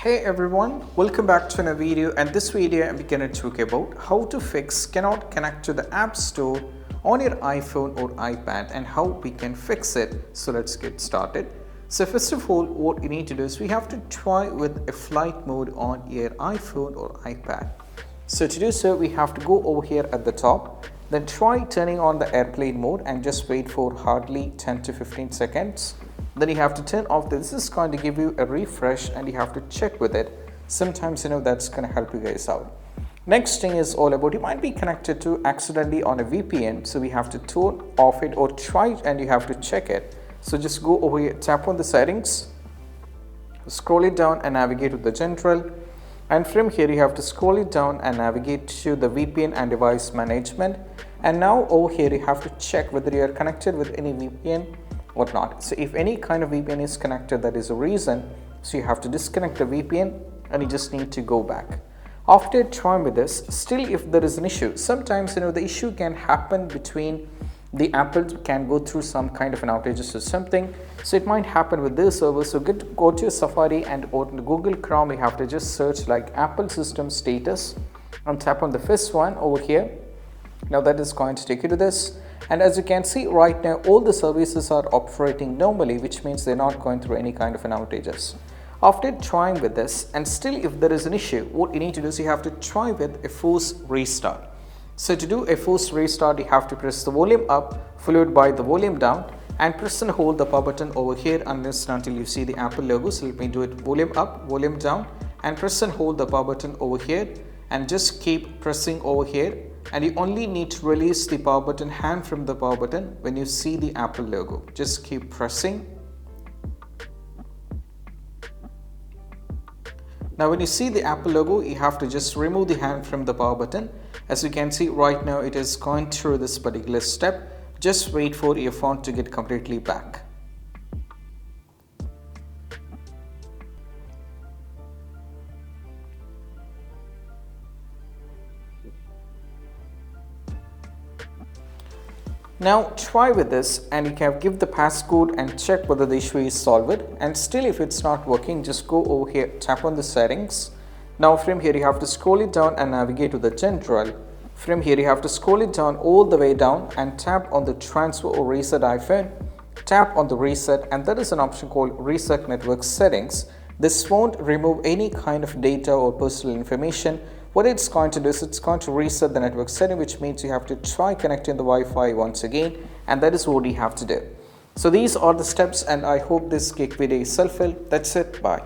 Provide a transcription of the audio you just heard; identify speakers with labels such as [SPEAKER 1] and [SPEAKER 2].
[SPEAKER 1] Hey everyone, welcome back to another video, and this video I'm going to talk about how to fix cannot connect to the App Store on your iPhone or iPad and how we can fix it. So let's get started. So first of all, what you need to do is we have to try with a flight mode on your iPhone or iPad. So to do so, we have to go over here at the top, then try turning on the airplane mode and just wait for hardly 10 to 15 seconds. Then you have to turn off this. This is going to give you a refresh and you have to check with it. Sometimes that's going to help you guys out. Next thing is all about, you might be connected to accidentally on a VPN, so we have to turn off it or try it and you have to check it. So just go over here, tap on the settings, scroll it down and navigate to the general, and from here you have to scroll it down and navigate to the VPN and device management. And now over here you have to check whether you are connected with any VPN or not. So if any kind of VPN is connected, that is a reason. So you have to disconnect the VPN and you just need to go back. After trying with this, still if there is an issue, sometimes the issue can happen between the Apple can go through some kind of an outages or something. So it might happen with this server. So go to Safari and on Google Chrome, you have to just search like Apple system status and tap on the first one over here. Now that is going to take you to this. And as you can see right now, all the services are operating normally, which means they're not going through any kind of an outages. After trying with this, and still if there is an issue, what you need to do is you have to try with a force restart. So to do a force restart, you have to press the volume up followed by the volume down and press and hold the power button over here unless until you see the Apple logo. So let me do it volume up, volume down, and press and hold the power button over here and just keep pressing over here. And you only need to release the power button hand from the power button when you see the Apple logo. Just keep pressing. Now when you see the Apple logo, you have to just remove the hand from the power button. As you can see right now, it is going through this particular step. Just wait for your phone to get completely back. Now try with this and you can give the passcode and check whether the issue is solved. And still if it's not working, just go over here, tap on the settings. Now from here you have to scroll it down and navigate to the general. From here you have to scroll it down all the way down and tap on the transfer or reset iPhone. Tap on the reset, and that is an option called reset network settings. This won't remove any kind of data or personal information. What it's going to do is it's going to reset the network setting, which means you have to try connecting the Wi-Fi once again, and that is what you have to do. So these are the steps, and I hope this quick video is helpful. That's it. Bye.